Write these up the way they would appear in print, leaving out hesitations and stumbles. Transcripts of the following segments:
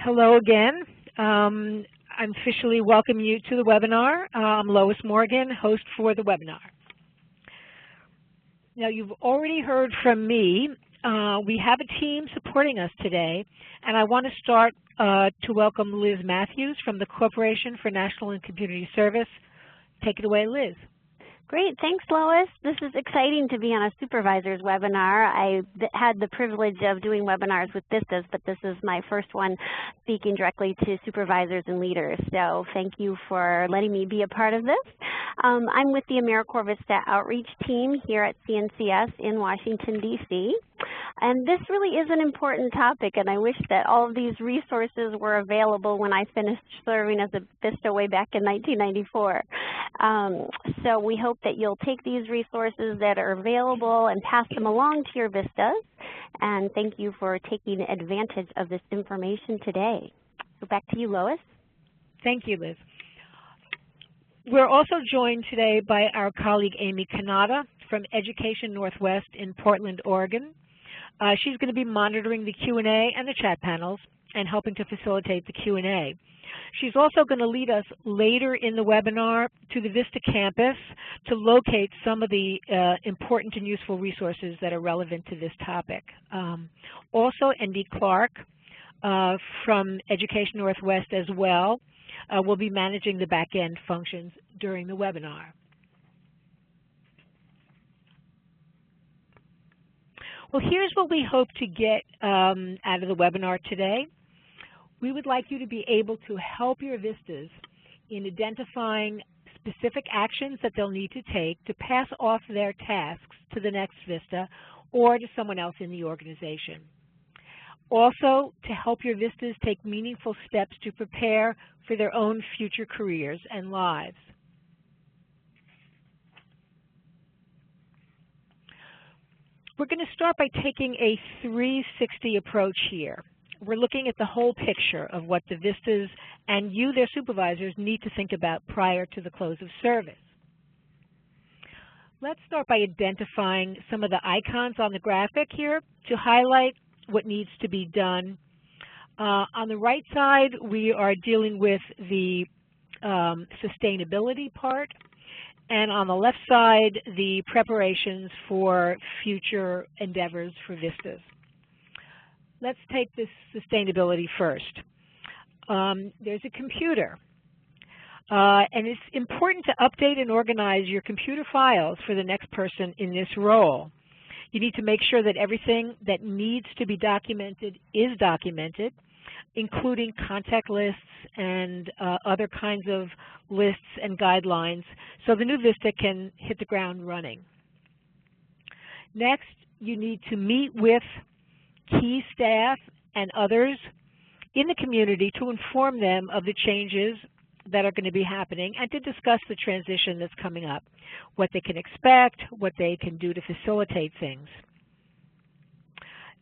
Hello again. I'm officially welcoming you to the webinar. I'm Lois Morgan, host for the webinar. Now, you've already heard from me. We have a team supporting us today, and I want to start to welcome Liz Matthews from the Corporation for National and Community Service. Take it away, Liz. Great, thanks Lois. This is exciting to be on a supervisor's webinar. I had the privilege of doing webinars with VISTAs, but this is my first one speaking directly to supervisors and leaders. So thank you for letting me be a part of this. I'm with the AmeriCorps VISTA outreach team here at CNCS in Washington, D.C. And this really is an important topic, and I wish that all of these resources were available when I finished serving as a VISTA way back in 1994. So we hope that you'll take these resources that are available and pass them along to your VISTAs. And thank you for taking advantage of this information today. So back to you, Lois. Thank you, Liz. We're also joined today by our colleague Amy Kanata from Education Northwest in Portland, Oregon. She's going to be monitoring the Q&A and the chat panels and helping to facilitate the Q&A. She's also going to lead us later in the webinar to the VISTA campus to locate some of the important and useful resources that are relevant to this topic. Also, Andy Clark from Education Northwest as well will be managing the back-end functions during the webinar. Well, here's what we hope to get out of the webinar today. We would like you to be able to help your VISTAs in identifying specific actions that they'll need to take to pass off their tasks to the next VISTA or to someone else in the organization. Also, to help your VISTAs take meaningful steps to prepare for their own future careers and lives. We're going to start by taking a 360 approach here. We're looking at the whole picture of what the VISTAs and you, their supervisors, need to think about prior to the close of service. Let's start by identifying some of the icons on the graphic here to highlight what needs to be done. On the right side, we are dealing with the sustainability part, and on the left side, the preparations for future endeavors for VISTAs. Let's take this sustainability first. There's a computer, and it's important to update and organize your computer files for the next person in this role. You need to make sure that everything that needs to be documented is documented, including contact lists and other kinds of lists and guidelines, so the new VISTA can hit the ground running. Next, you need to meet with key staff and others in the community to inform them of the changes that are going to be happening and to discuss the transition that's coming up, what they can expect, what they can do to facilitate things.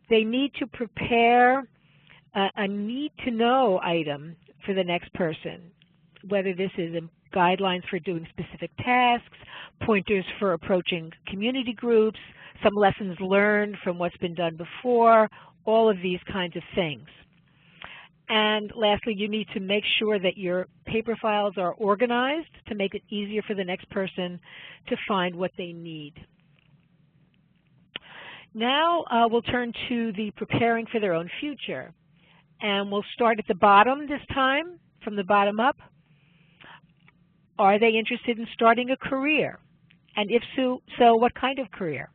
They need to prepare a need-to-know item for the next person, whether this is guidelines for doing specific tasks, pointers for approaching community groups, some lessons learned from what's been done before, all of these kinds of things. And lastly, you need to make sure that your paper files are organized to make it easier for the next person to find what they need. Now we'll turn to the preparing for their own future. And we'll start at the bottom this time, from the bottom up. Are they interested in starting a career? And if so, what kind of career?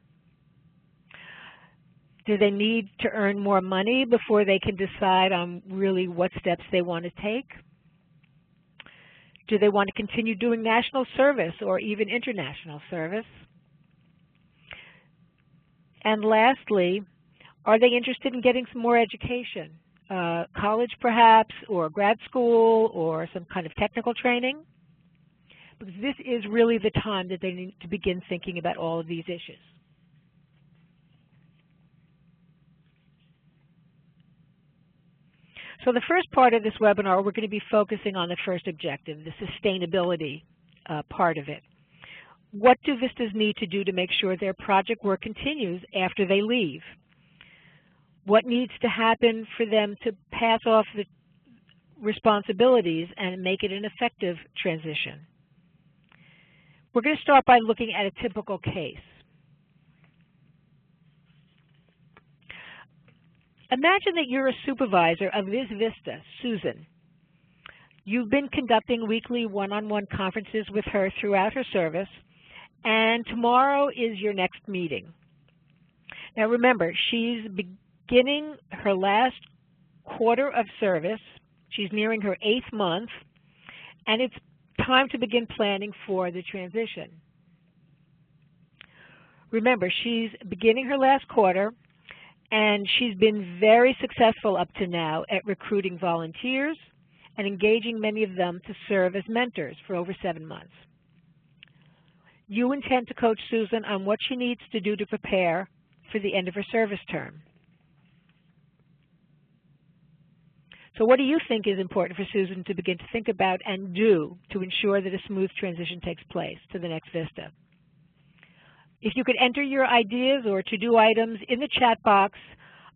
Do they need to earn more money before they can decide on really what steps they want to take? Do they want to continue doing national service or even international service? And lastly, are they interested in getting some more education? College perhaps, or grad school, or some kind of technical training? Because this is really the time that they need to begin thinking about all of these issues. So the first part of this webinar, we're going to be focusing on the first objective, the sustainability part of it. What do VISTAs need to do to make sure their project work continues after they leave? What needs to happen for them to pass off the responsibilities and make it an effective transition. We're going to start by looking at a typical case. Imagine that you're a supervisor of this VISTA, Susan. You've been conducting weekly one-on-one conferences with her throughout her service, and tomorrow is your next meeting. Now remember, she's beginning her last quarter of service. She's nearing her 8th month, and it's time to begin planning for the transition. Remember, she's beginning her last quarter, and she's been very successful up to now at recruiting volunteers and engaging many of them to serve as mentors for over 7 months. You intend to coach Susan on what she needs to do to prepare for the end of her service term. So what do you think is important for Susan to begin to think about and do to ensure that a smooth transition takes place to the next VISTA? If you could enter your ideas or to-do items in the chat box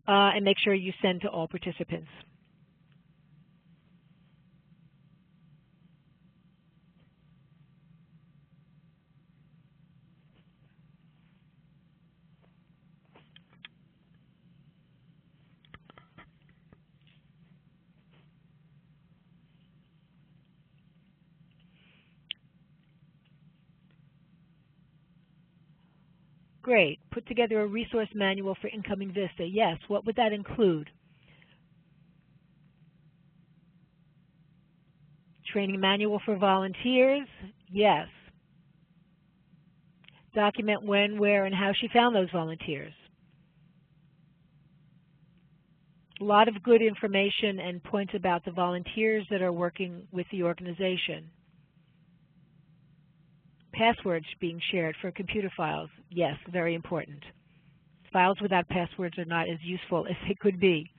and make sure you send to all participants. Great. Put together a resource manual for incoming VISTA. Yes. What would that include? Training manual for volunteers? Yes. Document when, where, and how she found those volunteers. A lot of good information and points about the volunteers that are working with the organization. Passwords being shared for computer files. Yes, very important. Files without passwords are not as useful as they could be.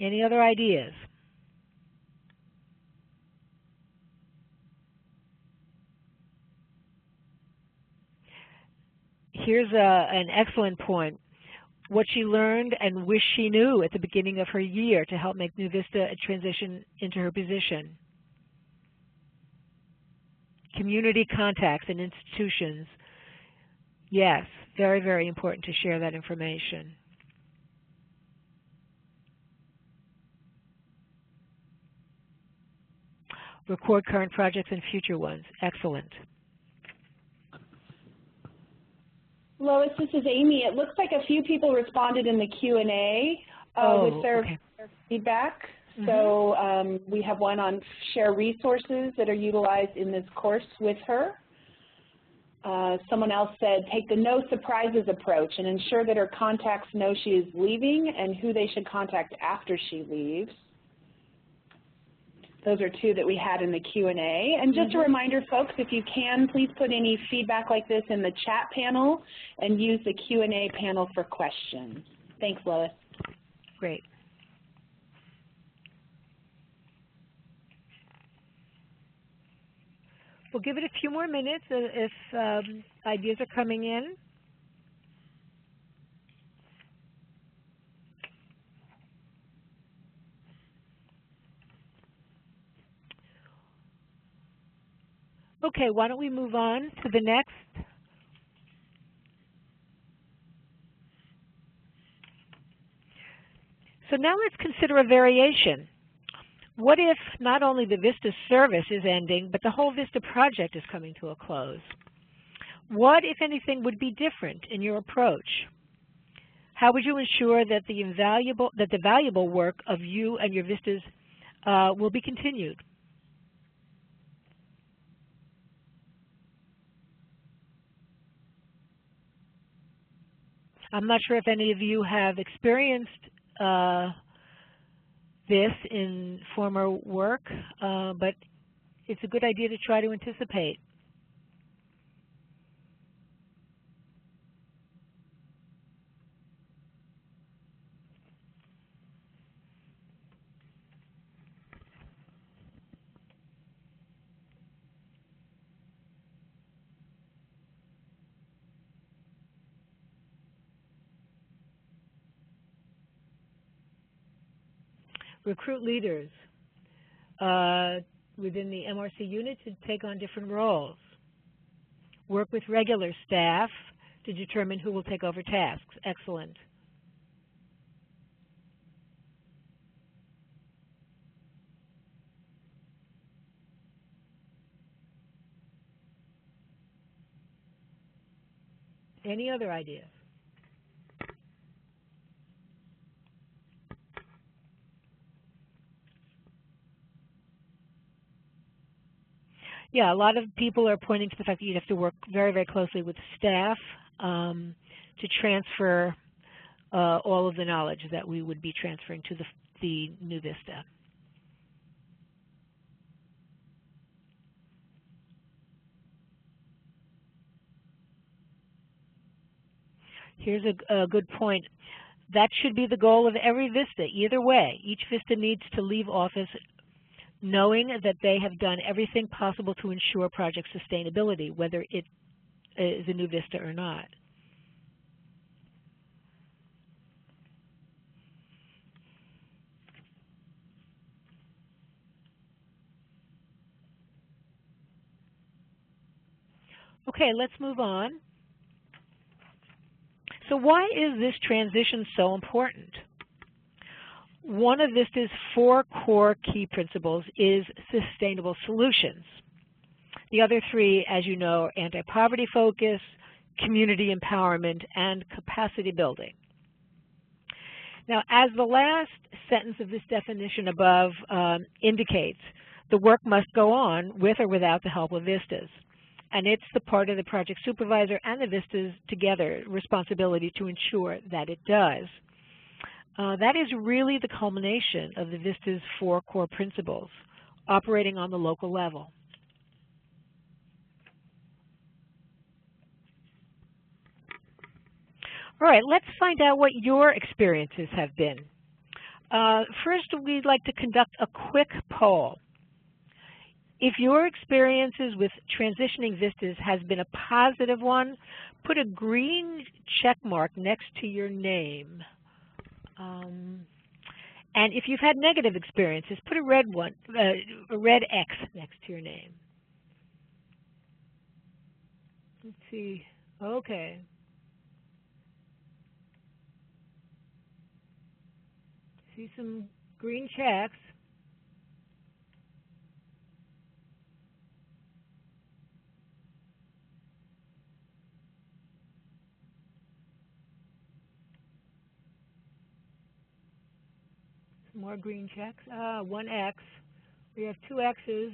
Any other ideas? Here's an excellent point. What she learned and wished she knew at the beginning of her year to help make New VISTA a transition into her position. Community contacts and institutions. Yes, very, very important to share that information. Record current projects and future ones. Excellent. Lois, this is Amy. It looks like a few people responded in the Q&A with their feedback. Mm-hmm. So we have one on share resources that are utilized in this course with her. Someone else said, take the no surprises approach and ensure that her contacts know she is leaving and who they should contact after she leaves. Those are two that we had in the Q&A. And just a reminder, folks, if you can, please put any feedback like this in the chat panel and use the Q&A panel for questions. Thanks, Lois. Great. We'll give it a few more minutes if ideas are coming in. Okay, why don't we move on to the next. So now let's consider a variation. What if not only the VISTA service is ending, but the whole VISTA project is coming to a close? What, if anything, would be different in your approach? How would you ensure that the valuable work of you and your VISTAs will be continued? I'm not sure if any of you have experienced this in former work, but it's a good idea to try to anticipate. recruit leaders within the MRC unit to take on different roles. Work with regular staff to determine who will take over tasks. Excellent. Any other ideas? Yeah, a lot of people are pointing to the fact that you'd have to work very, very closely with staff to transfer all of the knowledge that we would be transferring to the new VISTA. Here's a good point. That should be the goal of every VISTA, either way. Each VISTA needs to leave office knowing that they have done everything possible to ensure project sustainability, whether it is a new VISTA or not. Okay, let's move on. So why is this transition so important? One of VISTA's 4 core key principles is sustainable solutions. The other 3, as you know, are anti-poverty focus, community empowerment, and capacity building. Now, as the last sentence of this definition above indicates, the work must go on with or without the help of VISTAs. And it's the part of the project supervisor and the VISTAs together responsibility to ensure that it does. That is really the culmination of the VISTA's 4 core principles, operating on the local level. All right, let's find out what your experiences have been. First, we'd like to conduct a quick poll. If your experiences with transitioning VISTAs has been a positive one, put a green check mark next to your name. And if you've had negative experiences, put a red X next to your name. Let's see. Okay. See some green checks. More green checks. 1 X. We have 2 X's.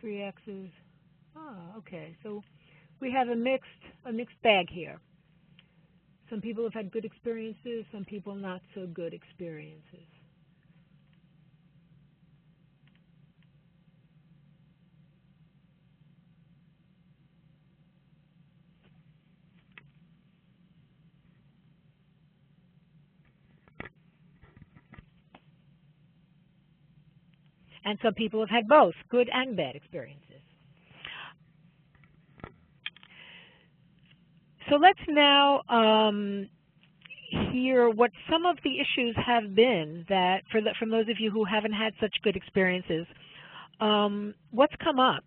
3 X's. Okay. So we have a mixed bag here. Some people have had good experiences, some people not so good experiences. And some people have had both, good and bad experiences. So let's now hear what some of the issues have been that, from those of you who haven't had such good experiences, what's come up?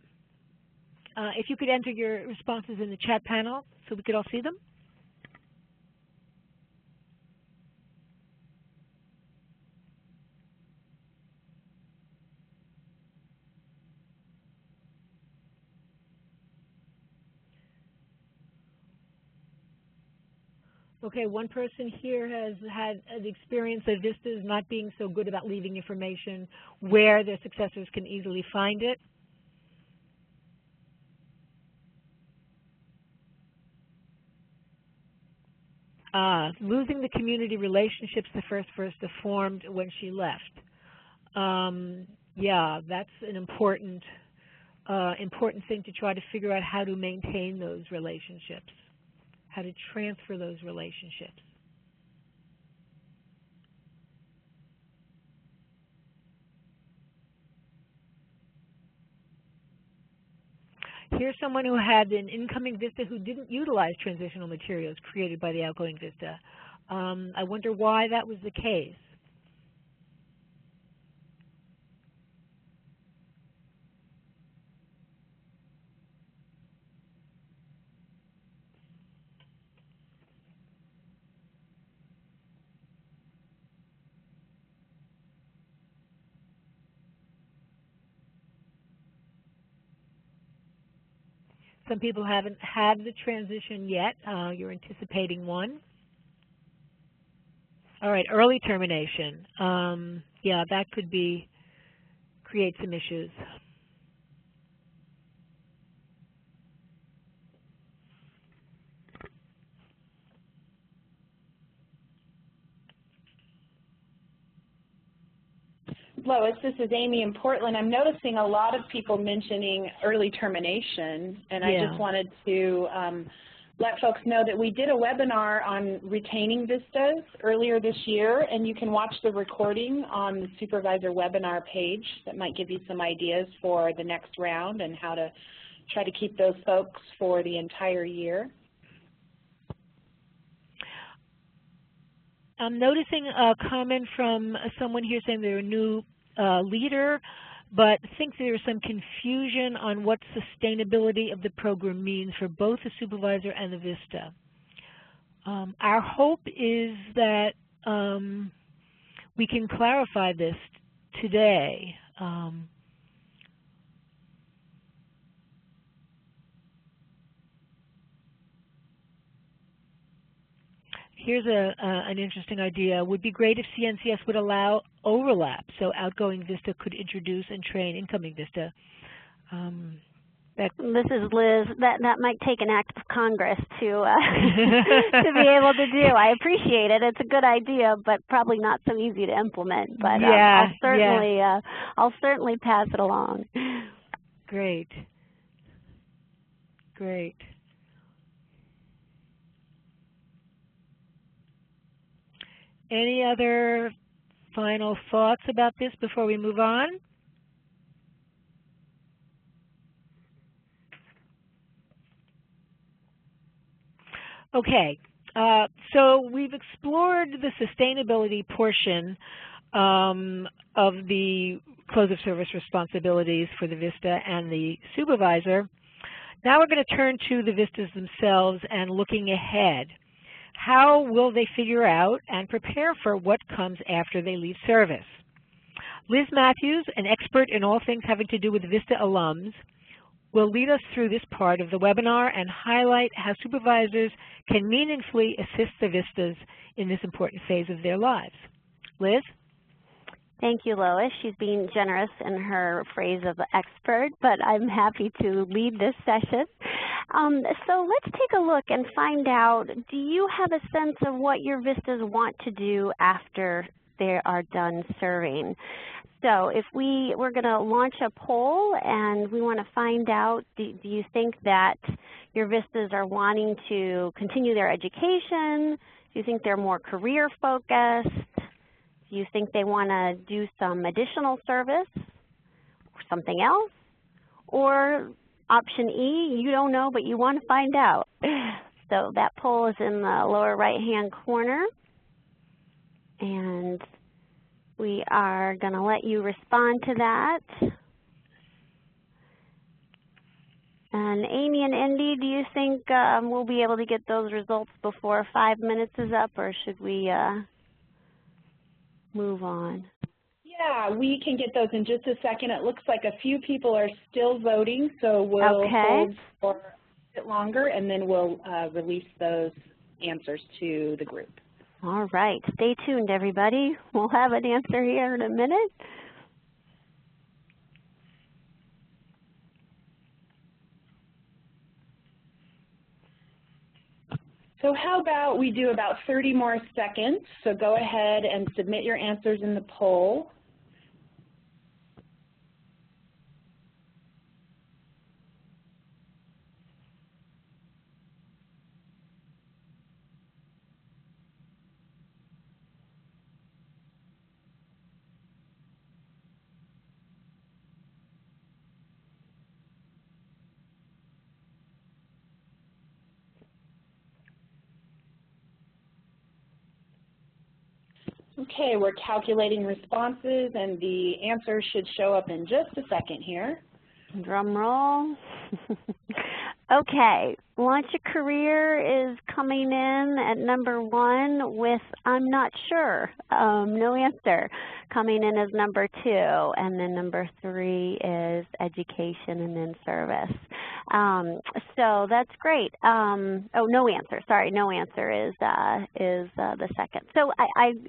If you could enter your responses in the chat panel so we could all see them. Okay, one person here has had the experience of VISTAs not being so good about leaving information where their successors can easily find it. Losing the community relationships the first VISTA formed when she left. Yeah, that's an important thing to try to figure out how to maintain those relationships, how to transfer those relationships. Here's someone who had an incoming VISTA who didn't utilize transitional materials created by the outgoing VISTA. I wonder why that was the case. Some people haven't had the transition yet. You're anticipating one. All right, early termination. Yeah, that could create some issues. Lois, this is Amy in Portland. I'm noticing a lot of people mentioning early termination, and I just wanted to let folks know that we did a webinar on retaining VISTAs earlier this year, and you can watch the recording on the supervisor webinar page. That might give you some ideas for the next round and how to try to keep those folks for the entire year. I'm noticing a comment from someone here saying they're a new leader, but thinks there's some confusion on what sustainability of the program means for both the supervisor and the VISTA. Our hope is that we can clarify this today. Here's an interesting idea. Would be great if CNCS would allow overlap, so outgoing VISTA could introduce and train incoming VISTA. This is Liz. That might take an act of Congress to to be able to do. I appreciate it. It's a good idea, but probably not so easy to implement. But I'll certainly pass it along. Great. Great. Any other final thoughts about this before we move on? Okay, so we've explored the sustainability portion of the close of service responsibilities for the VISTA and the supervisor. Now we're going to turn to the VISTAs themselves and looking ahead. How will they figure out and prepare for what comes after they leave service? Liz Matthews, an expert in all things having to do with VISTA alums, will lead us through this part of the webinar and highlight how supervisors can meaningfully assist the VISTAs in this important phase of their lives. Liz? Thank you, Lois. She's being generous in her phrase of expert, but I'm happy to lead this session. So let's take a look and find out, do you have a sense of what your VISTAs want to do after they are done serving? So if we're going to launch a poll and we want to find out, do you think that your VISTAs are wanting to continue their education? Do you think they're more career focused? Do you think they want to do some additional service or something else? Or option E, you don't know, but you want to find out. So that poll is in the lower right-hand corner. And we are going to let you respond to that. And Amy and Indy, do you think we'll be able to get those results before 5 minutes is up, or should we move on? Yeah, we can get those in just a second. It looks like a few people are still voting, so we'll hold for a bit longer, and then we'll release those answers to the group. All right. Stay tuned, everybody. We'll have an answer here in a minute. So how about we do about 30 more seconds? So go ahead and submit your answers in the poll. Okay, we're calculating responses, and the answers should show up in just a second here. Drum roll. Okay, Launch a Career is coming in at number 1 with I'm not sure, no answer. Coming in as number 2, and then number 3 is Education and then Service. So that's great. Oh, no answer. Sorry, no answer is the second. So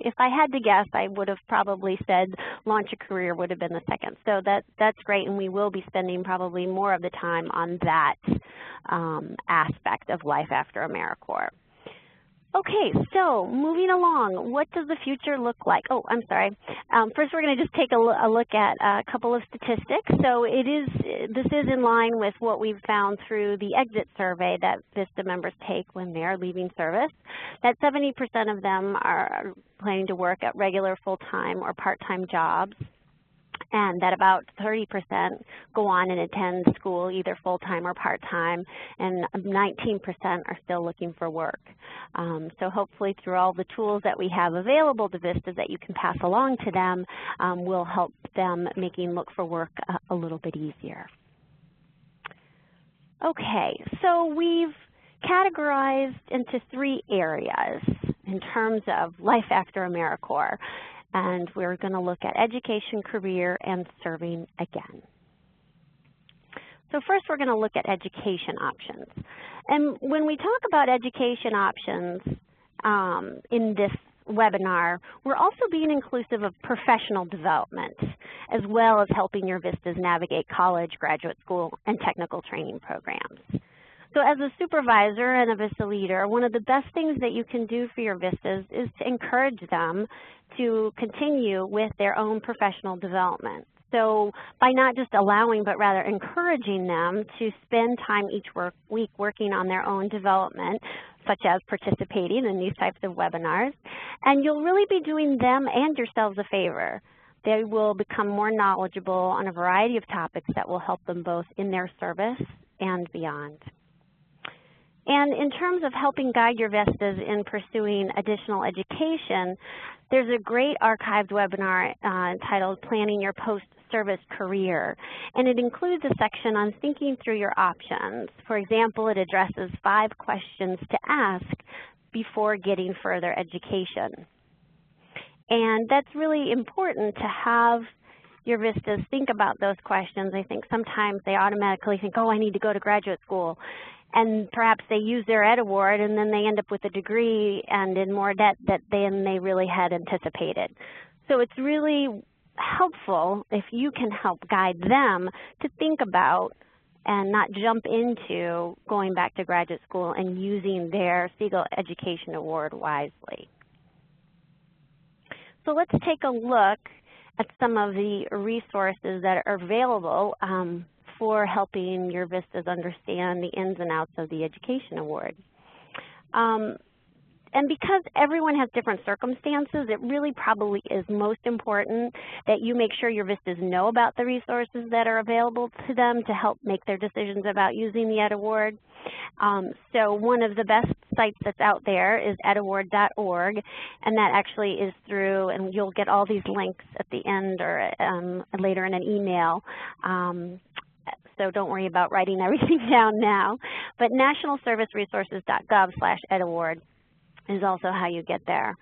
if I had to guess, I would have probably said Launch a Career would have been the second. So that's great, and we will be spending probably more of the time on that aspect of life after AmeriCorps. Okay, so moving along, what does the future look like? Oh, I'm sorry. First, we're going to just take a look at a couple of statistics. So this is in line with what we've found through the exit survey that VISTA members take when they're leaving service, that 70% of them are planning to work at regular full-time or part-time jobs, and that about 30% go on and attend school either full-time or part-time, and 19% are still looking for work. So hopefully through all the tools that we have available to VISTAs that you can pass along to them will help them making look for work a little bit easier. Okay, so we've categorized into 3 areas in terms of life after AmeriCorps. And we're going to look at education, career, and serving again. So first we're going to look at education options. And when we talk about education options in this webinar, we're also being inclusive of professional development, as well as helping your VISTAs navigate college, graduate school, and technical training programs. So as a supervisor and a VISTA leader, one of the best things that you can do for your VISTAs is to encourage them to continue with their own professional development. So by not just allowing, but rather encouraging them to spend time each week working on their own development, such as participating in these types of webinars, and you'll really be doing them and yourselves a favor. They will become more knowledgeable on a variety of topics that will help them both in their service and beyond. And in terms of helping guide your VISTAs in pursuing additional education, there's a great archived webinar entitled Planning Your Post-Service Career, and it includes a section on thinking through your options. For example, it addresses 5 questions to ask before getting further education. And that's really important to have your VISTAs think about those questions. I think sometimes they automatically think, oh, I need to go to graduate school. And perhaps they use their Ed Award and then they end up with a degree and in more debt than they really had anticipated. So it's really helpful if you can help guide them to think about and not jump into going back to graduate school and using their Siegel Education Award wisely. So let's take a look at some of the resources that are available for helping your VISTAs understand the ins and outs of the Education Award. And because everyone has different circumstances, it really probably is most important that you make sure your VISTAs know about the resources that are available to them to help make their decisions about using the Ed Award. So one of the best sites that's out there is edaward.org, and that actually is through, and you'll get all these links at the end or later in an email. So don't worry about writing everything down now. But nationalserviceresources.gov/edaward is also how you get there.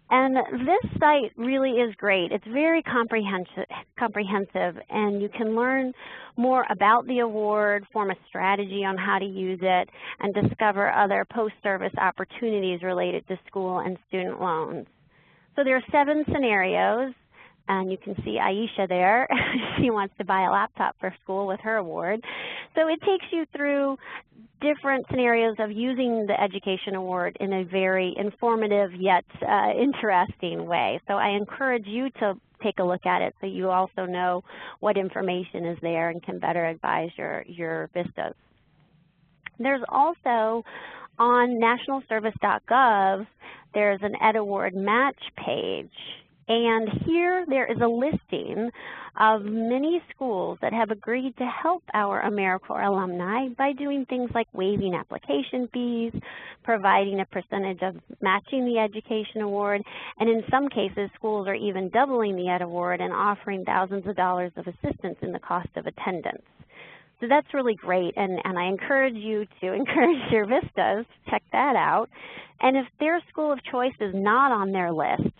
And this site really is great. It's very comprehensive, and you can learn more about the award, form a strategy on how to use it, and discover other post-service opportunities related to school and student loans. So there are 7 scenarios. And you can see Aisha there. She wants to buy a laptop for school with her award. So it takes you through different scenarios of using the Education Award in a very informative yet interesting way. So I encourage you to take a look at it so you also know what information is there and can better advise your VISTAs. There's also on nationalservice.gov, there's an Ed Award match page. And here there is a listing of many schools that have agreed to help our AmeriCorps alumni by doing things like waiving application fees, providing a percentage of matching the education award, and in some cases schools are even doubling the Ed Award and offering thousands of dollars of assistance in the cost of attendance. So that's really great, and I encourage you to encourage your VISTAs, check that out. And if their school of choice is not on their list,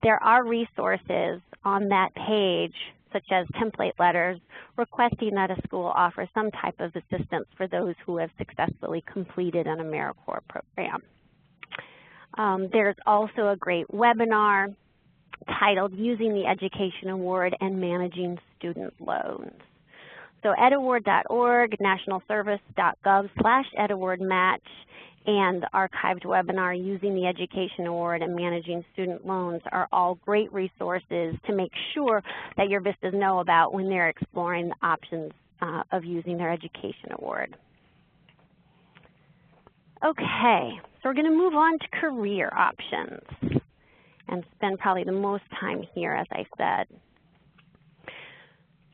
there are resources on that page, such as template letters, requesting that a school offer some type of assistance for those who have successfully completed an AmeriCorps program. There's also a great webinar titled Using the Education Award and Managing Student Loans. So edaward.org, nationalservice.gov/edawardmatch, and the archived webinar Using the Education Award and Managing Student Loans are all great resources to make sure that your VISTAs know about when they're exploring the options of using their education award. Okay, so we're going to move on to career options and spend probably the most time here, as I said.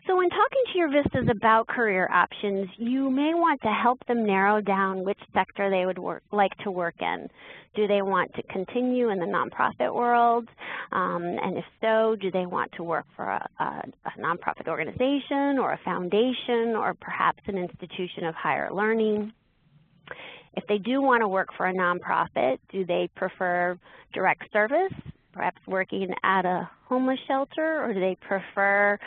So when talking to your VISTAs about career options, you may want to help them narrow down which sector they would like to work in. Do they want to continue in the nonprofit world? And if so, do they want to work for a nonprofit organization or a foundation or perhaps an institution of higher learning? If they do want to work for a nonprofit, do they prefer direct service, perhaps working at a homeless shelter, or do they prefer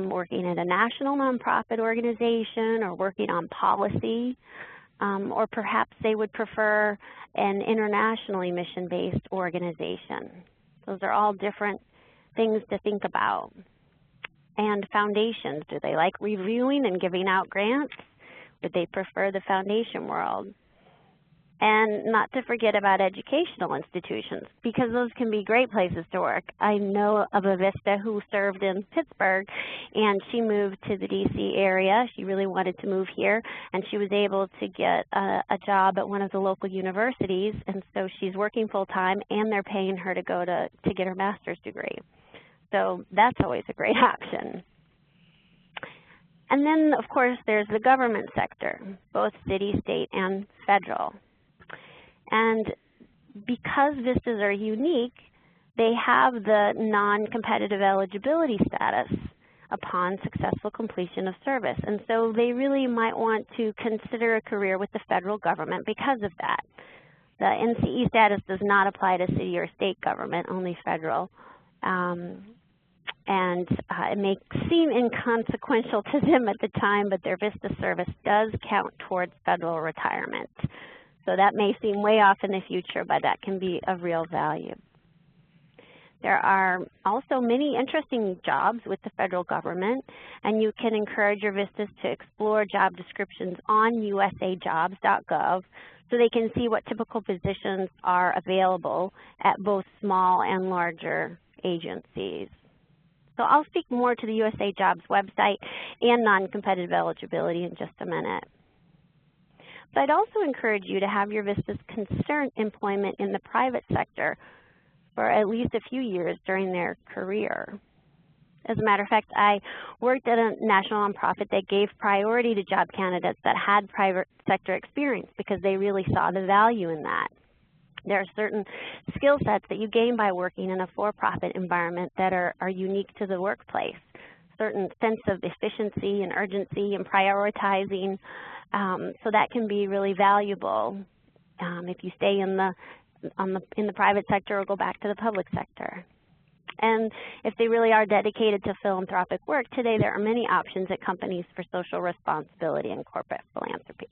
working at a national nonprofit organization or working on policy, or perhaps they would prefer an internationally mission-based organization. Those are all different things to think about. And foundations, do they like reviewing and giving out grants? Would they prefer the foundation world? And not to forget about educational institutions, because those can be great places to work. I know of a VISTA who served in Pittsburgh, and she moved to the DC area. She really wanted to move here, and she was able to get a job at one of the local universities, and so she's working full-time, and they're paying her to go to get her master's degree. So that's always a great option. And then, of course, there's the government sector, both city, state, and federal. And because VISTAs are unique, they have the non-competitive eligibility status upon successful completion of service. And so they really might want to consider a career with the federal government because of that. The NCE status does not apply to city or state government, only federal. And it may seem inconsequential to them at the time, but their VISTA service does count towards federal retirement. So that may seem way off in the future, but that can be of real value. There are also many interesting jobs with the federal government, and you can encourage your VISTAs to explore job descriptions on usajobs.gov so they can see what typical positions are available at both small and larger agencies. So I'll speak more to the USA Jobs website and non-competitive eligibility in just a minute. But I'd also encourage you to have your VISTAs consider employment in the private sector for at least a few years during their career. As a matter of fact, I worked at a national nonprofit that gave priority to job candidates that had private sector experience because they really saw the value in that. There are certain skill sets that you gain by working in a for-profit environment that are unique to the workplace. Certain sense of efficiency and urgency and prioritizing, so that can be really valuable if you stay in the private sector or go back to the public sector. And if they really are dedicated to philanthropic work, today there are many options at companies for social responsibility and corporate philanthropy.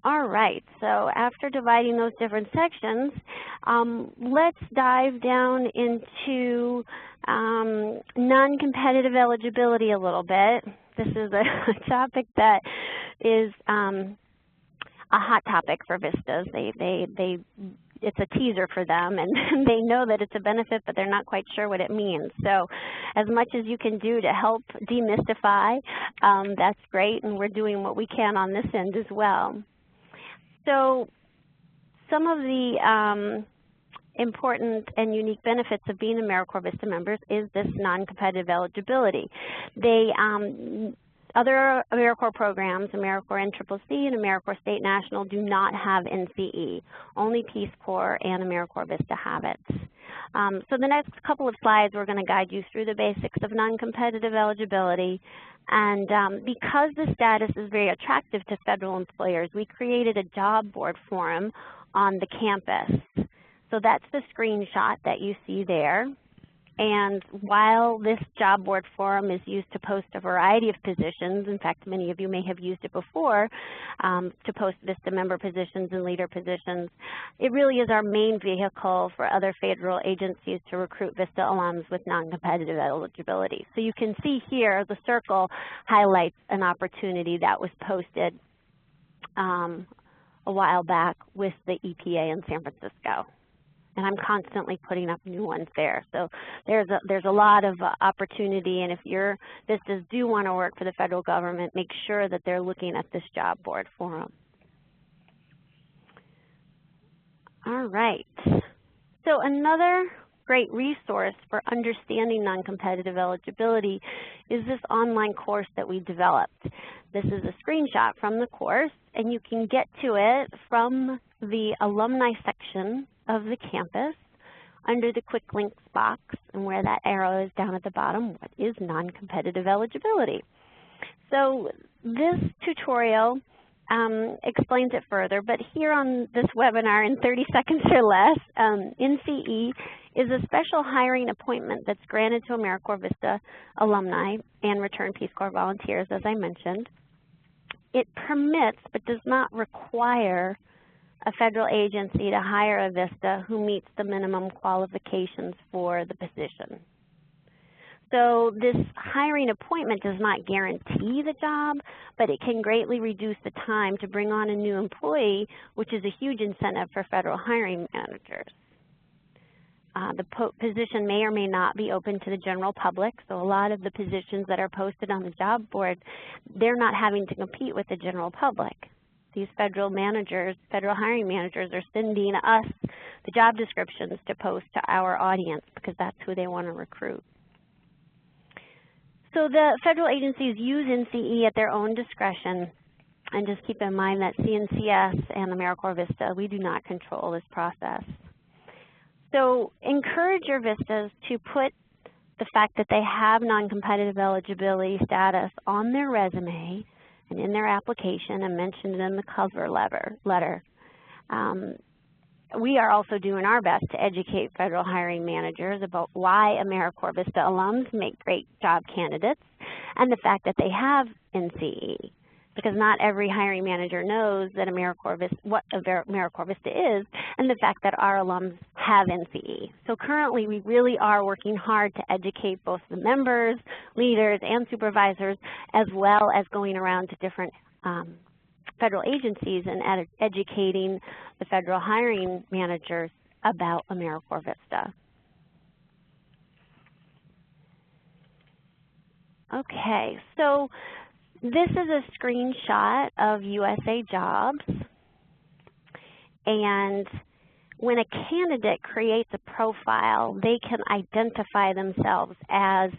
All right, so after dividing those different sections, let's dive down into non-competitive eligibility a little bit. This is a topic that is a hot topic for VISTAs. It's a teaser for them, and they know that it's a benefit, but they're not quite sure what it means. So as much as you can do to help demystify, that's great, and we're doing what we can on this end as well. So some of the important and unique benefits of being AmeriCorps VISTA members is this non-competitive eligibility. Other AmeriCorps programs, AmeriCorps NCCC and AmeriCorps State National, do not have NCE. Only Peace Corps and AmeriCorps VISTA have it. So the next couple of slides, we're going to guide you through the basics of non-competitive eligibility. And because the status is very attractive to federal employers, we created a job board forum on the campus. So that's the screenshot that you see there. And while this job board forum is used to post a variety of positions, in fact, many of you may have used it before to post VISTA member positions and leader positions, it really is our main vehicle for other federal agencies to recruit VISTA alums with non-competitive eligibility. So you can see here the circle highlights an opportunity that was posted a while back with the EPA in San Francisco. And I'm constantly putting up new ones there. So there's a lot of opportunity, and if your VISTAs do want to work for the federal government, make sure that they're looking at this job board forum. All right. So another great resource for understanding non-competitive eligibility is this online course that we developed. This is a screenshot from the course, and you can get to it from the alumni section of the campus under the quick links box, and where that arrow is down at the bottom, what is non-competitive eligibility? So this tutorial explains it further, but here on this webinar in 30 seconds or less, NCE is a special hiring appointment that's granted to AmeriCorps VISTA alumni and Return Peace Corps volunteers, as I mentioned. It permits but does not require a federal agency to hire a VISTA who meets the minimum qualifications for the position. So this hiring appointment does not guarantee the job, but it can greatly reduce the time to bring on a new employee, which is a huge incentive for federal hiring managers. The position may or may not be open to the general public, so a lot of the positions that are posted on the job board, they're not having to compete with the general public. These federal managers, federal hiring managers, are sending us the job descriptions to post to our audience because that's who they want to recruit. So the federal agencies use NCE at their own discretion, and just keep in mind that CNCS and AmeriCorps VISTA, we do not control this process. So encourage your VISTAs to put the fact that they have non-competitive eligibility status on their resume and in their application, and mention it in the cover letter. We are also doing our best to educate federal hiring managers about why AmeriCorps VISTA alums make great job candidates and the fact that they have NCE, because not every hiring manager knows that what AmeriCorps VISTA is and the fact that our alums have NCE. So currently we really are working hard to educate both the members, leaders, and supervisors, as well as going around to different federal agencies and educating the federal hiring managers about AmeriCorps VISTA. Okay, so this is a screenshot of USA Jobs, and when a candidate creates a profile, they can identify themselves as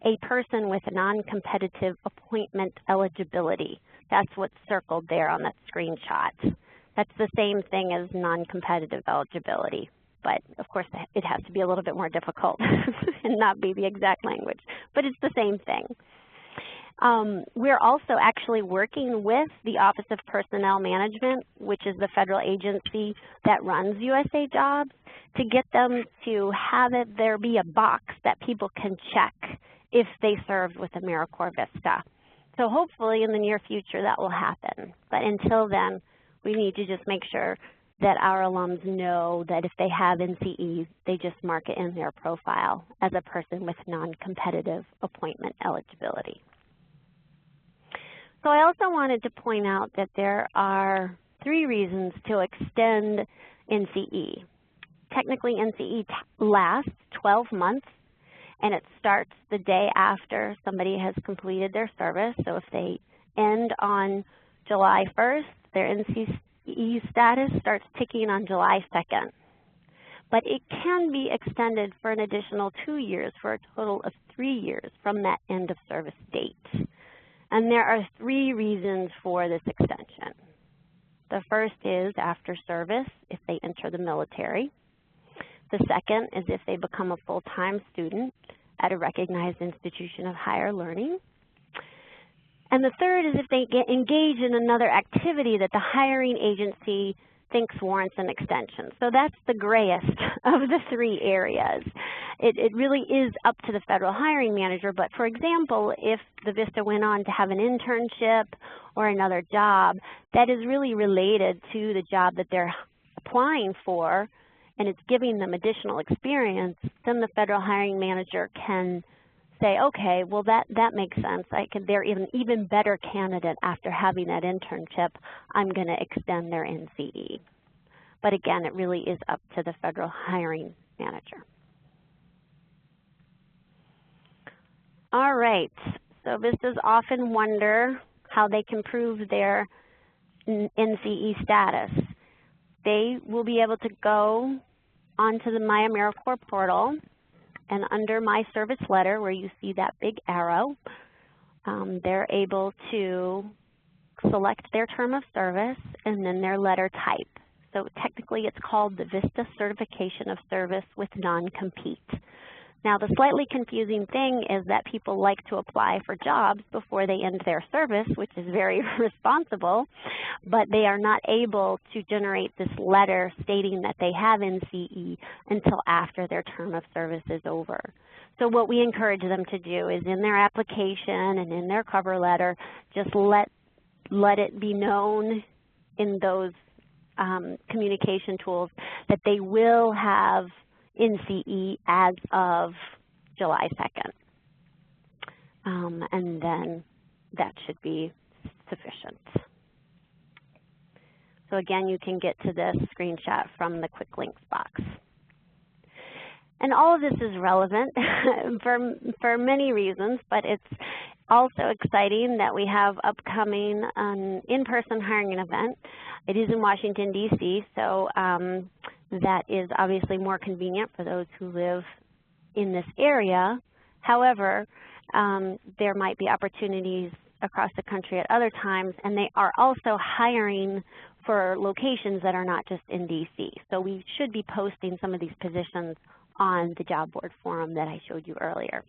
a person with non-competitive appointment eligibility. That's what's circled there on that screenshot. That's the same thing as non-competitive eligibility, but of course it has to be a little bit more difficult and not be the exact language, but it's the same thing. We're also actually working with the Office of Personnel Management, which is the federal agency that runs USA Jobs, to get them to have there be a box that people can check if they served with AmeriCorps VISTA. So hopefully in the near future that will happen. But until then, we need to just make sure that our alums know that if they have NCE, they just mark it in their profile as a person with non-competitive appointment eligibility. So I also wanted to point out that there are 3 reasons to extend NCE. Technically, NCE lasts 12 months, and it starts the day after somebody has completed their service. So if they end on July 1st, their NCE status starts ticking on July 2nd. but it can be extended for an additional 2 years for a total of 3 years from that end of service date. And there are 3 reasons for this extension. The first is after service, if they enter the military. The second is if they become a full-time student at a recognized institution of higher learning. And the third is if they engage in another activity that the hiring agency thinks warrants an extension. So that's the grayest of the 3 areas. It really is up to the federal hiring manager, but for example, if the VISTA went on to have an internship or another job that is really related to the job that they're applying for, and it's giving them additional experience, then the federal hiring manager can say, okay, well that makes sense. They're an even better candidate after having that internship. I'm going to extend their NCE. But again, it really is up to the federal hiring manager. All right, so VISTAs often wonder how they can prove their NCE status. They will be able to go onto the My AmeriCorps portal, and under My Service Letter, where you see that big arrow, they're able to select their term of service and then their letter type. So technically it's called the VISTA Certification of Service with Non-Compete. Now the slightly confusing thing is that people like to apply for jobs before they end their service, which is very responsible, but they are not able to generate this letter stating that they have NCE until after their term of service is over. So what we encourage them to do is in their application and in their cover letter, just let it be known in those communication tools that they will have NCE as of July 2nd. And then that should be sufficient. So again, you can get to this screenshot from the quick links box. And all of this is relevant for many reasons, but it's also exciting that we have upcoming an in-person hiring event. It is in Washington, D.C., so that is obviously more convenient for those who live in this area. However, there might be opportunities across the country at other times, and they are also hiring for locations that are not just in D.C. So we should be posting some of these positions on the job board forum that I showed you earlier.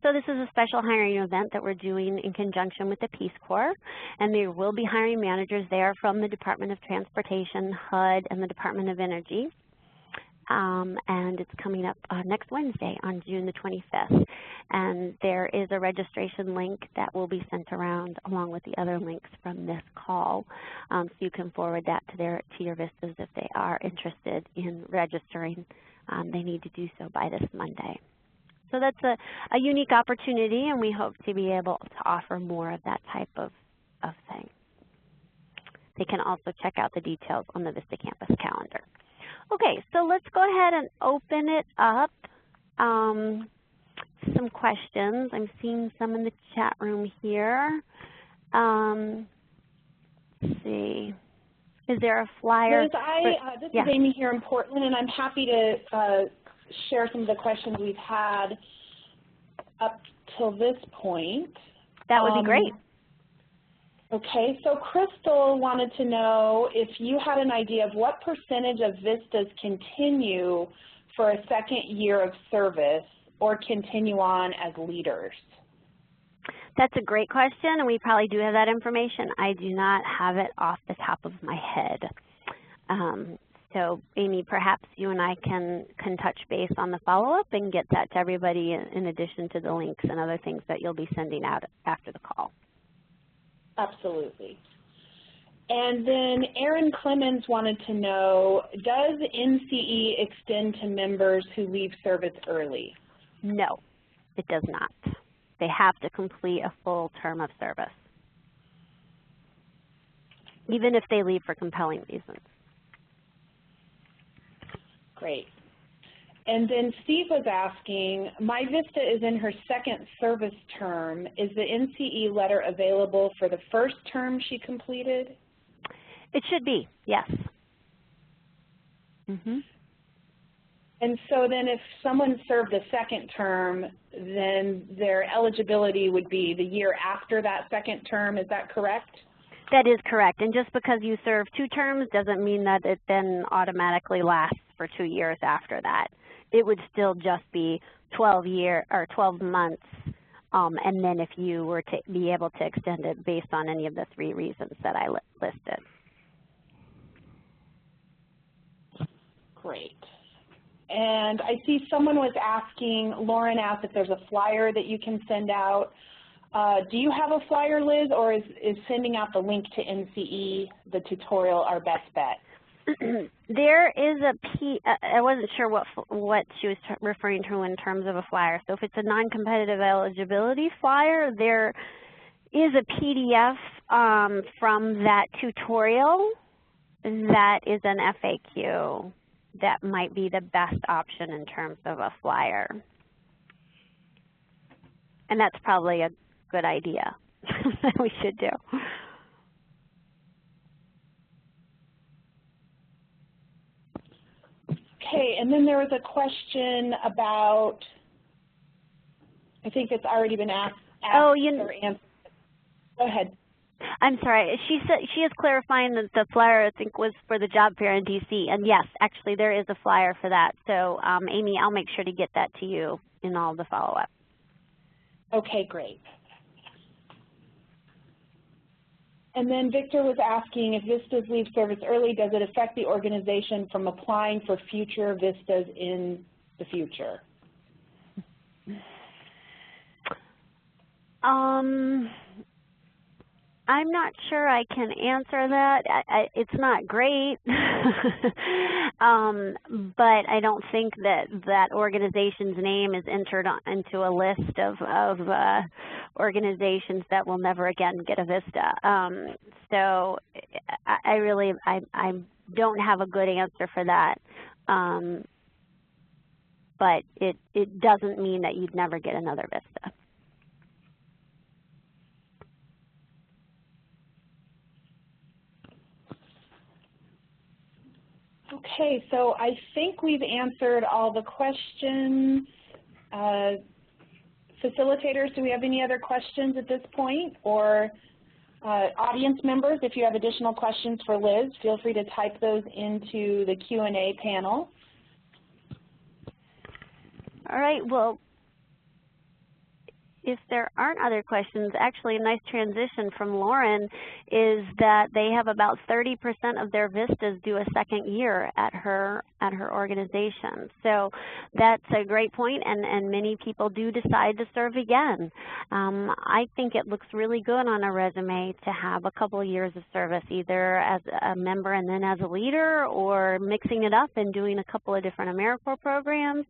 So this is a special hiring event that we're doing in conjunction with the Peace Corps, and there will be hiring managers there from the Department of Transportation, HUD, and the Department of Energy. And it's coming up next Wednesday on June the 25th. And there is a registration link that will be sent around along with the other links from this call. So you can forward that to your VISTAs if they are interested in registering. They need to do so by this Monday. So that's a unique opportunity, and we hope to be able to offer more of that type of thing. They can also check out the details on the VISTA campus calendar. Okay, so let's go ahead and open it up. Some questions. I'm seeing some in the chat room here. Let's see. Is there a flyer? Liz, this is Amy here in Portland, and I'm happy to share some of the questions we've had up till this point. That would be great. Okay, so Crystal wanted to know if you had an idea of what percentage of VISTAs continue for a second year of service or continue on as leaders. That's a great question, and we probably do have that information. I do not have it off the top of my head. So Amy, perhaps you and I can touch base on the follow-up and get that to everybody in addition to the links and other things that you'll be sending out after the call. Absolutely. And then Aaron Clemens wanted to know, does NCE extend to members who leave service early? No, it does not. They have to complete a full term of service, even if they leave for compelling reasons. Great. And then Steve was asking, my VISTA is in her second service term. Is the NCE letter available for the first term she completed? It should be, yes. And so then if someone served a second term, then their eligibility would be the year after that second term, is that correct? That is correct. And just because you serve 2 terms doesn't mean that it then automatically lasts for 2 years after that. It would still just be 12 months, and then if you were to be able to extend it based on any of the 3 reasons that I listed. Great. And I see someone was asking, Lauren asked if there's a flyer that you can send out. Do you have a flyer, Liz, or is sending out the link to NCE, the tutorial, our best bet? There is I wasn't sure what she was referring to in terms of a flyer. So if it's a non-competitive eligibility flyer, there is a PDF from that tutorial that is an FAQ. That might be the best option in terms of a flyer. And that's probably a good idea that we should do. Okay, and then there was a question about, I think it's already been asked or answered. Go ahead. I'm sorry. She said she is clarifying that the flyer, I think, was for the job fair in DC. And yes, actually, there is a flyer for that. So, Amy, I'll make sure to get that to you in all the follow-up. Okay, great. And then Victor was asking if VISTAs leave service early, does it affect the organization from applying for future VISTAs in the future? I'm not sure I can answer that. It's not great, but I don't think that organization's name is entered into a list of organizations that will never again get a VISTA. So I don't have a good answer for that, but it doesn't mean that you'd never get another VISTA. Okay, so I think we've answered all the questions. Facilitators, do we have any other questions at this point? Or audience members, if you have additional questions for Liz, feel free to type those into the Q&A panel. All right, well, if there aren't other questions, actually a nice transition from Lauren is that they have about 30% of their VISTAs do a second year at her organization. So that's a great point, and many people do decide to serve again. I think it looks really good on a resume to have a couple of years of service, either as a member and then as a leader, or mixing it up and doing a couple of different AmeriCorps programs.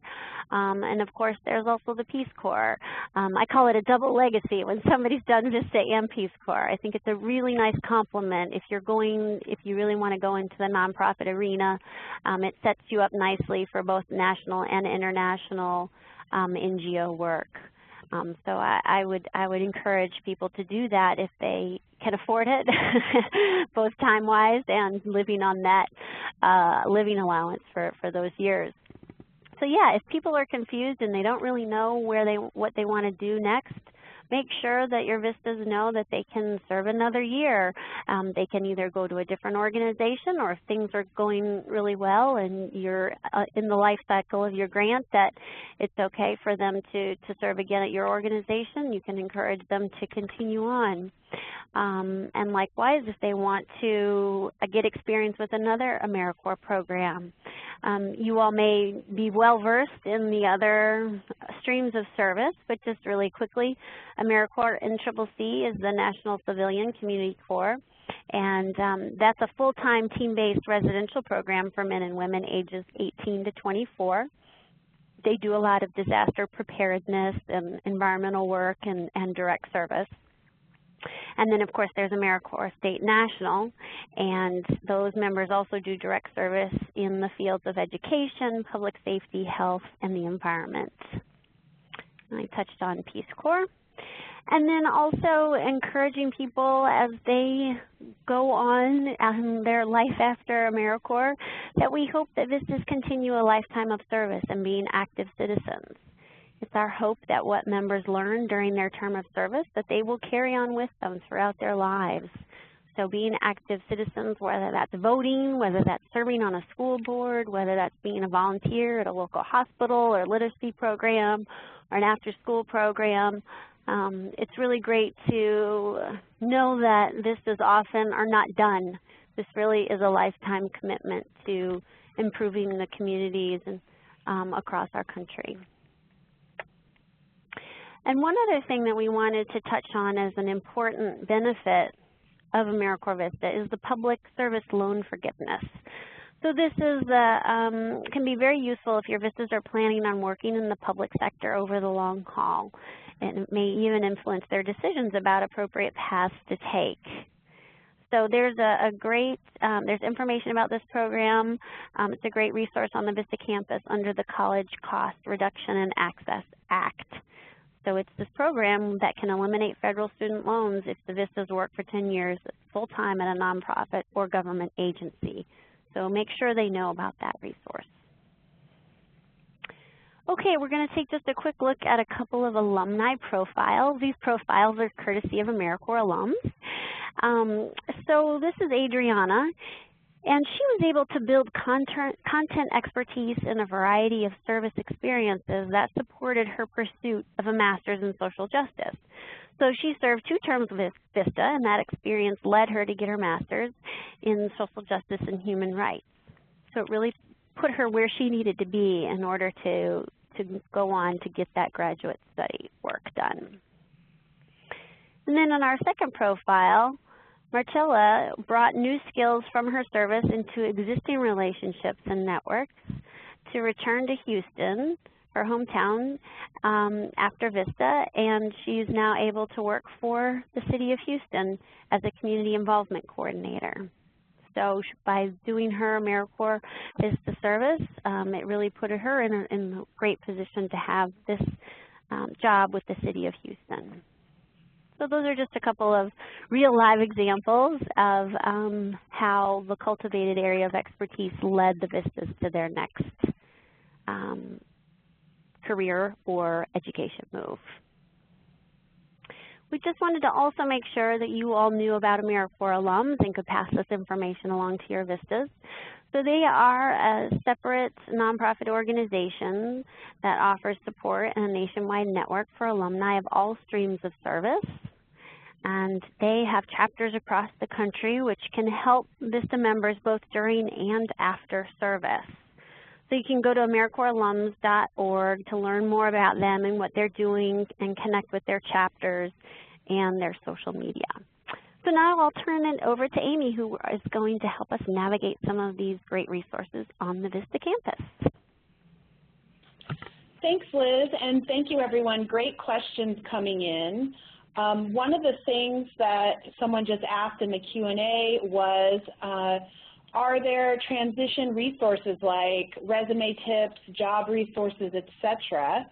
And of course, there's also the Peace Corps. I call it a double legacy when somebody's done VISTA and Peace Corps. I think it's a really nice complement if you really want to go into the nonprofit arena. It sets you up nicely for both national and international NGO work. So I would encourage people to do that if they can afford it, both time-wise and living on that living allowance for those years. So yeah, if people are confused and they don't really know what they want to do next, make sure that your VISTAs know that they can serve another year. They can either go to a different organization, or if things are going really well and you're in the life cycle of your grant, that it's okay for them to serve again at your organization. You can encourage them to continue on. And likewise, if they want to get experience with another AmeriCorps program, you all may be well-versed in the other streams of service, but just really quickly, AmeriCorps NCCC is the National Civilian Community Corps, and that's a full-time team-based residential program for men and women ages 18 to 24. They do a lot of disaster preparedness and environmental work and direct service. And then, of course, there's AmeriCorps State National, and those members also do direct service in the fields of education, public safety, health, and the environment. And I touched on Peace Corps. And then also encouraging people as they go on their life after AmeriCorps that we hope that VISTAs continue a lifetime of service and being active citizens. It's our hope that what members learn during their term of service, that they will carry on with them throughout their lives. So being active citizens, whether that's voting, whether that's serving on a school board, whether that's being a volunteer at a local hospital or literacy program or an after-school program, it's really great to know that VISTAs often are not done. This really is a lifetime commitment to improving the communities and, across our country. And one other thing that we wanted to touch on as an important benefit of AmeriCorps VISTA is the public service loan forgiveness. So this is can be very useful if your VISTAs are planning on working in the public sector over the long haul, and it may even influence their decisions about appropriate paths to take. So there's there's information about this program. It's a great resource on the VISTA campus under the College Cost Reduction and Access Act. So it's this program that can eliminate federal student loans if the VISTAs work for 10 years full-time at a nonprofit or government agency. So make sure they know about that resource. Okay, we're going to take just a quick look at a couple of alumni profiles. These profiles are courtesy of AmeriCorps alums. So this is Adriana, and she was able to build content expertise in a variety of service experiences that supported her pursuit of a master's in social justice. So she served 2 terms with VISTA, and that experience led her to get her master's in social justice and human rights. So it really put her where she needed to be in order to go on to get that graduate study work done. And then on our second profile, Marcella brought new skills from her service into existing relationships and networks to return to Houston, her hometown, after VISTA, and she's now able to work for the City of Houston as a community involvement coordinator. So by doing her AmeriCorps VISTA service, it really put her in a great position to have this job with the City of Houston. So those are just a couple of real live examples of how the cultivated area of expertise led the VISTAs to their next career or education move. We just wanted to also make sure that you all knew about AmeriCorps alums and could pass this information along to your VISTAs. So they are a separate nonprofit organization that offers support and a nationwide network for alumni of all streams of service. And they have chapters across the country which can help VISTA members both during and after service. So you can go to AmeriCorpsAlums.org to learn more about them and what they're doing and connect with their chapters and their social media. So now I'll turn it over to Amy, who is going to help us navigate some of these great resources on the VISTA campus. Thanks, Liz, and thank you, everyone. Great questions coming in. One of the things that someone just asked in the Q&A was, are there transition resources like resume tips, job resources, etc.?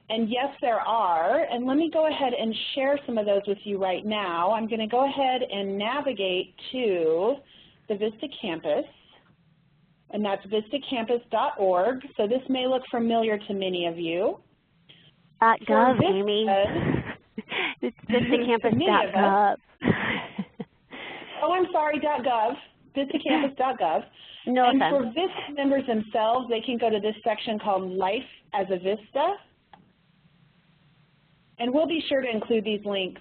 And yes, there are. And let me go ahead and share some of those with you right now. I'm going to go ahead and navigate to the VISTA campus, and that's vistacampus.org. So this may look familiar to many of you. .gov, Amy. It's vistacampus.gov. Oh, I'm sorry, .gov. VistaCampus.gov. No and offense. for VISTA members themselves, they can go to this section called Life as a VISTA. And we'll be sure to include these links.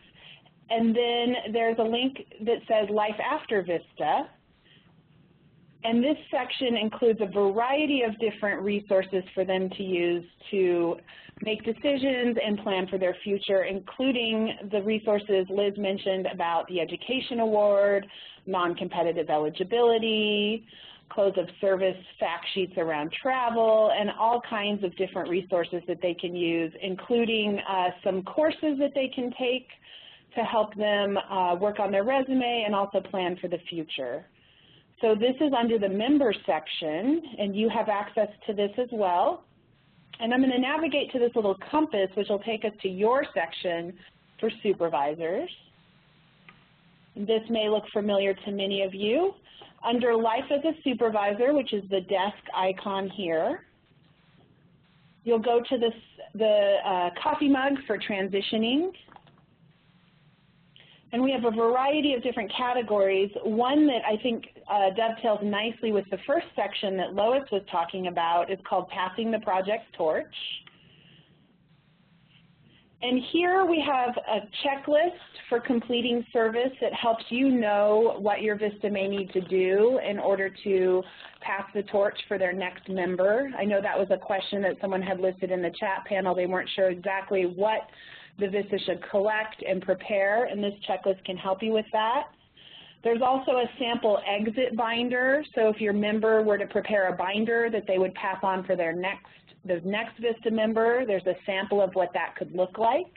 And then there's a link that says Life After VISTA. And this section includes a variety of different resources for them to use to make decisions and plan for their future, including the resources Liz mentioned about the Education Award, non-competitive eligibility, close of service fact sheets around travel, and all kinds of different resources that they can use, including some courses that they can take to help them work on their resume and also plan for the future. So this is under the Members section, and you have access to this as well. And I'm going to navigate to this little compass, which will take us to your section for supervisors. This may look familiar to many of you. Under Life as a Supervisor, which is the desk icon here, you'll go to the coffee mug for transitioning. And we have a variety of different categories. One that I think dovetails nicely with the first section that Lois was talking about is called Passing the Project Torch. And here we have a checklist for completing service that helps you know what your VISTA may need to do in order to pass the torch for their next member. I know that was a question that someone had listed in the chat panel. They weren't sure exactly what the VISTA should collect and prepare, and this checklist can help you with that. There's also a sample exit binder, so if your member were to prepare a binder that they would pass on for their next VISTA member, there's a sample of what that could look like.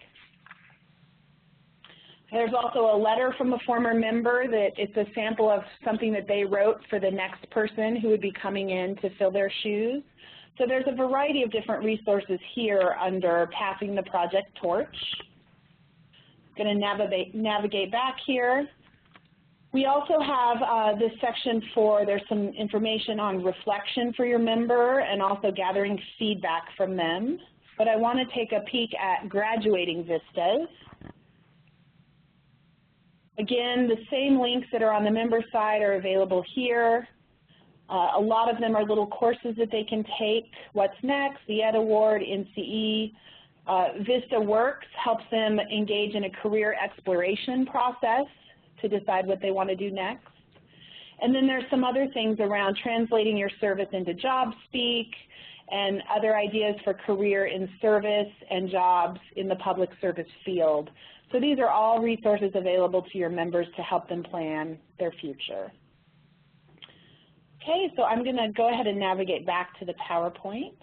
There's also a letter from a former member that it's a sample of something that they wrote for the next person who would be coming in to fill their shoes. So there's a variety of different resources here under Passing the Project Torch. I'm going to navigate back here. We also have this section there's some information on reflection for your member and also gathering feedback from them. But I want to take a peek at graduating VISTAs. Again, the same links that are on the member side are available here. A lot of them are little courses that they can take. What's Next, the Ed Award, NCE. VISTA Works helps them engage in a career exploration process to decide what they want to do next. And then there's some other things around translating your service into job speak and other ideas for career in service and jobs in the public service field. So these are all resources available to your members to help them plan their future. Okay, so I'm going to go ahead and navigate back to the PowerPoint.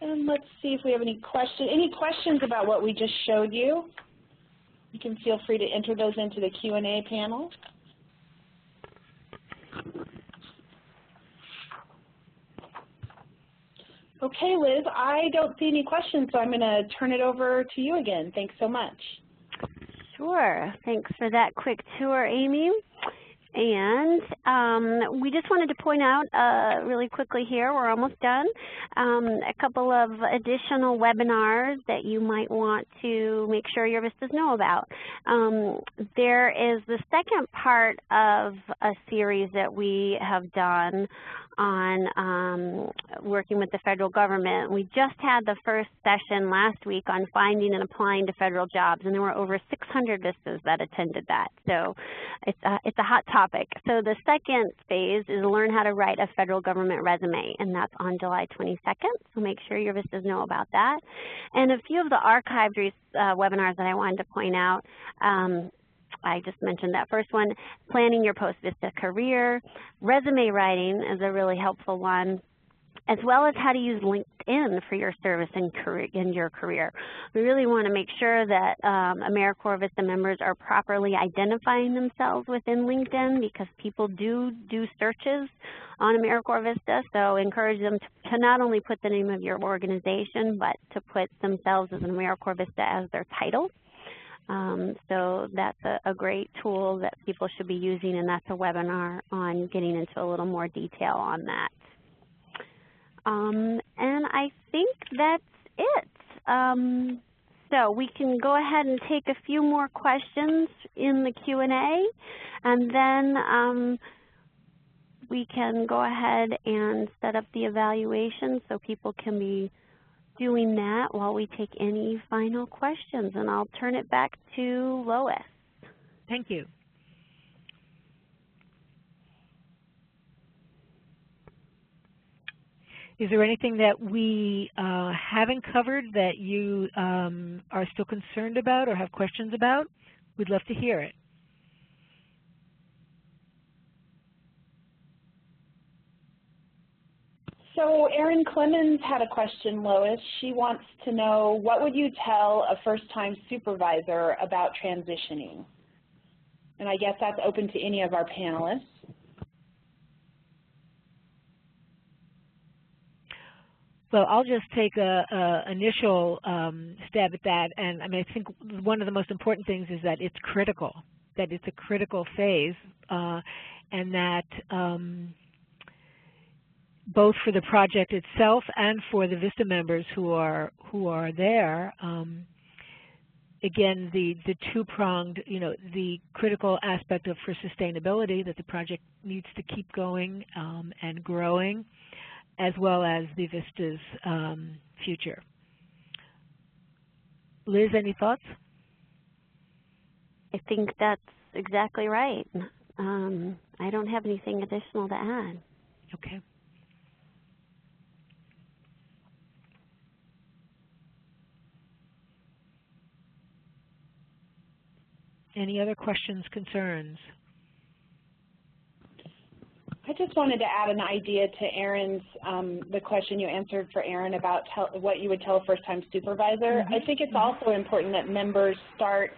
And let's see if we have any questions. Any questions about what we just showed you? You can feel free to enter those into the Q&A panel. Okay, Liz, I don't see any questions, so I'm going to turn it over to you again. Thanks so much. Sure. Thanks for that quick tour, Amy. And we just wanted to point out really quickly here, we're almost done, a couple of additional webinars that you might want to make sure your VISTAs know about. There is the second part of a series that we have done on working with the federal government. We just had the first session last week on finding and applying to federal jobs, and there were over 600 VISTAs that attended that. So it's a hot topic. So the second phase is learn how to write a federal government resume, and that's on July 22nd. So make sure your VISTAs know about that. And a few of the archived webinars that I wanted to point out, I just mentioned that first one, planning your post-VISTA career. Resume writing is a really helpful one, as well as how to use LinkedIn for your service and in your career. We really want to make sure that AmeriCorps VISTA members are properly identifying themselves within LinkedIn, because people do searches on AmeriCorps VISTA, so encourage them to not only put the name of your organization, but to put themselves as an AmeriCorps VISTA as their title. So that's a great tool that people should be using, and that's a webinar on getting into a little more detail on that. And I think that's it. So we can go ahead and take a few more questions in the Q&A, and then we can go ahead and set up the evaluation so people can be doing that while we take any final questions. And I'll turn it back to Lois. Thank you. Is there anything that we haven't covered that you are still concerned about or have questions about? We'd love to hear it. So Erin Clemens had a question, Lois. She wants to know, what would you tell a first-time supervisor about transitioning? And I guess that's open to any of our panelists. Well, I'll just take a initial stab at that, and I mean, I think one of the most important things is that it's critical, that it's a critical phase, and that both for the project itself and for the VISTA members who are there. Again, the two-pronged, the critical aspect of for sustainability, that the project needs to keep going and growing, as well as the VISTA's future. Liz, any thoughts? I think that's exactly right. I don't have anything additional to add. Okay. Any other questions, concerns? I just wanted to add an idea to Erin's, the question you answered for Erin about what you would tell a first-time supervisor. I think it's also important that members start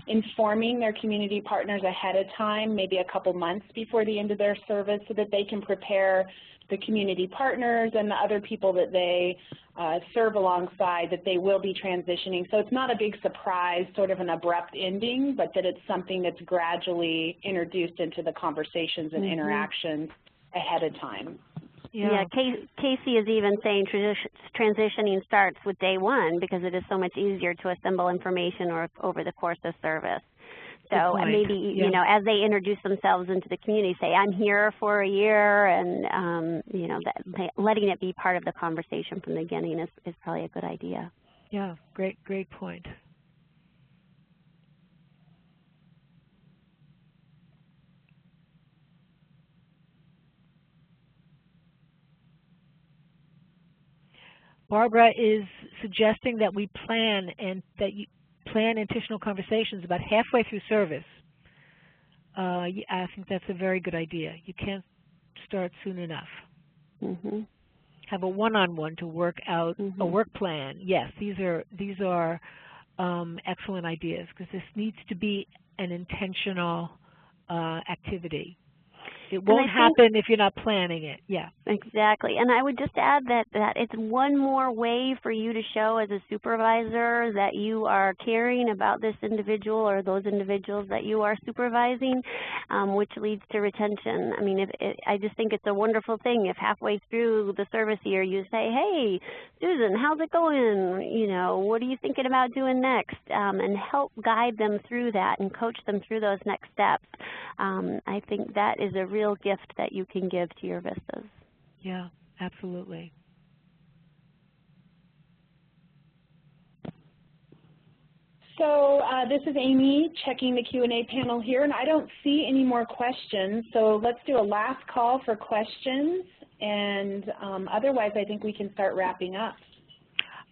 informing their community partners ahead of time, maybe a couple months before the end of their service, so that they can prepare the community partners and the other people that they serve alongside, that they will be transitioning. So it's not a big surprise, sort of an abrupt ending, but that it's something that's gradually introduced into the conversations and interactions ahead of time. Yeah, Casey is even saying transitioning starts with day one because it is so much easier to assemble information over the course of service. So maybe, as they introduce themselves into the community, say, I'm here for a year, and, letting it be part of the conversation from the beginning is probably a good idea. Yeah, great point. Barbara is suggesting that we plan intentional conversations about halfway through service. I think that's a very good idea. You can't start soon enough. Have a one-on-one to work out a work plan. Yes, these are excellent ideas, because this needs to be an intentional activity. It won't happen if you're not planning it. Yeah. Exactly. And I would just add that it's one more way for you to show as a supervisor that you are caring about this individual or those individuals that you are supervising, which leads to retention. I mean, I just think it's a wonderful thing if halfway through the service year you say, hey, Susan, how's it going? What are you thinking about doing next? And help guide them through that and coach them through those next steps. I think that is a real gift that you can give to your VISTAs. Yeah, absolutely. So this is Amy checking the Q&A panel here, and I don't see any more questions. So let's do a last call for questions, and otherwise I think we can start wrapping up.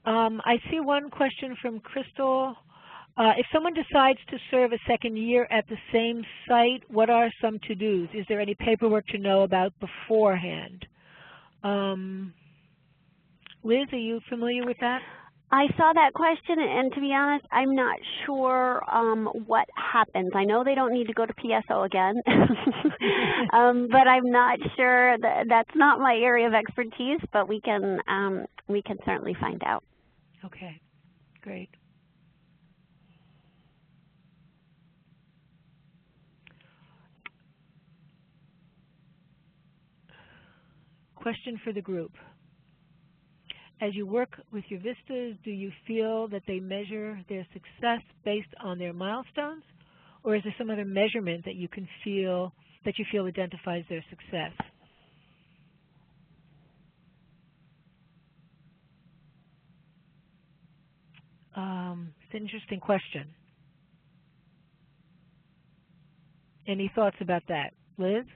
I see one question from Crystal. If someone decides to serve a second year at the same site, what are some to-dos? Is there any paperwork to know about beforehand? Liz, are you familiar with that? I saw that question, and to be honest, I'm not sure what happens. I know they don't need to go to PSO again, but I'm not sure. That's not my area of expertise, but we can certainly find out. Okay, great. Question for the group. As you work with your VISTAs, do you feel that they measure their success based on their milestones, or is there some other measurement that you feel identifies their success? It's an interesting question. Any thoughts about that? Liz?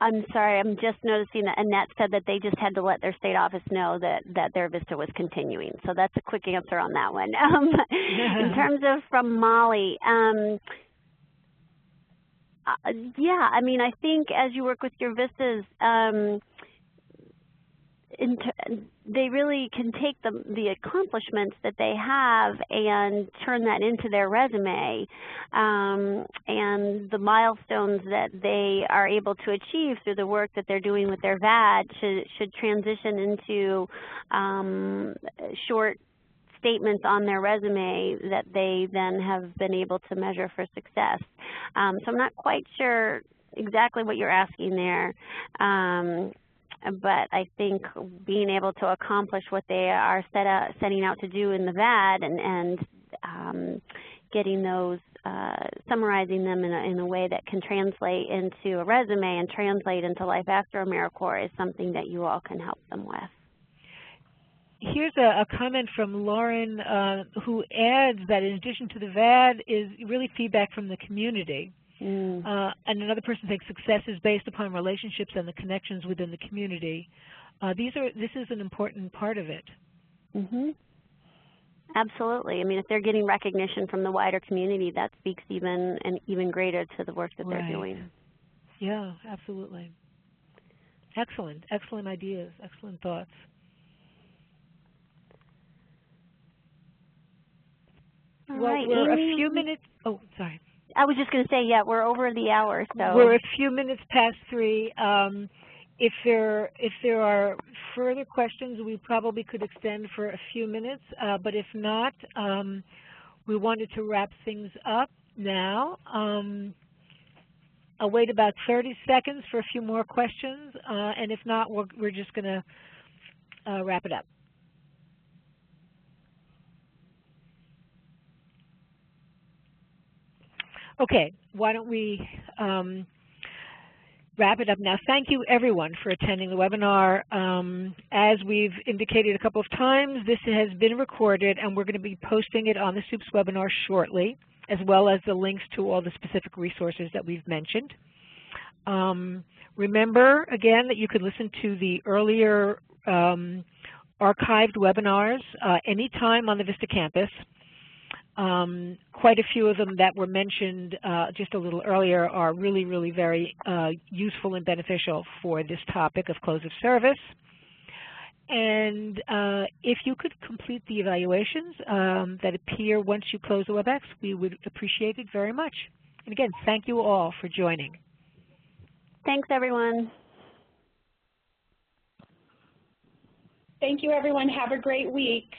I'm sorry, I'm just noticing that Annette said that they just had to let their state office know that their VISTA was continuing. So that's a quick answer on that one. In terms of from Molly, yeah, I mean, I think as you work with your VISTAs, they really can take the accomplishments that they have and turn that into their resume, and the milestones that they are able to achieve through the work that they're doing with their VAD should transition into short statements on their resume that they then have been able to measure for success. So I'm not quite sure exactly what you're asking there. But I think being able to accomplish what they are setting out to do in the VAD and getting those, summarizing them in a way that can translate into a resume and translate into life after AmeriCorps is something that you all can help them with. Here's a comment from Lauren who adds that in addition to the VAD is really feedback from the community. And another person thinks success is based upon relationships and the connections within the community. This is an important part of it. Absolutely. I mean, if they're getting recognition from the wider community, that speaks even greater to the work that they're doing. Yeah, absolutely. Excellent. Excellent ideas. Excellent thoughts. Well, we're a few minutes. Oh, sorry. I was just going to say, yeah, we're over the hour. So we're a few minutes past 3. If there are further questions, we probably could extend for a few minutes. But if not, we wanted to wrap things up now. I'll wait about 30 seconds for a few more questions, and if not, we're just going to wrap it up. Okay, why don't we wrap it up now. Thank you, everyone, for attending the webinar. As we've indicated a couple of times, this has been recorded, and we're going to be posting it on the SUPES webinar shortly, as well as the links to all the specific resources that we've mentioned. Remember, again, that you could listen to the earlier archived webinars anytime on the VISTA campus. Quite a few of them that were mentioned just a little earlier are really, really very useful and beneficial for this topic of close of service. And if you could complete the evaluations that appear once you close the WebEx, we would appreciate it very much. And again, thank you all for joining. Thanks, everyone. Thank you, everyone. Have a great week.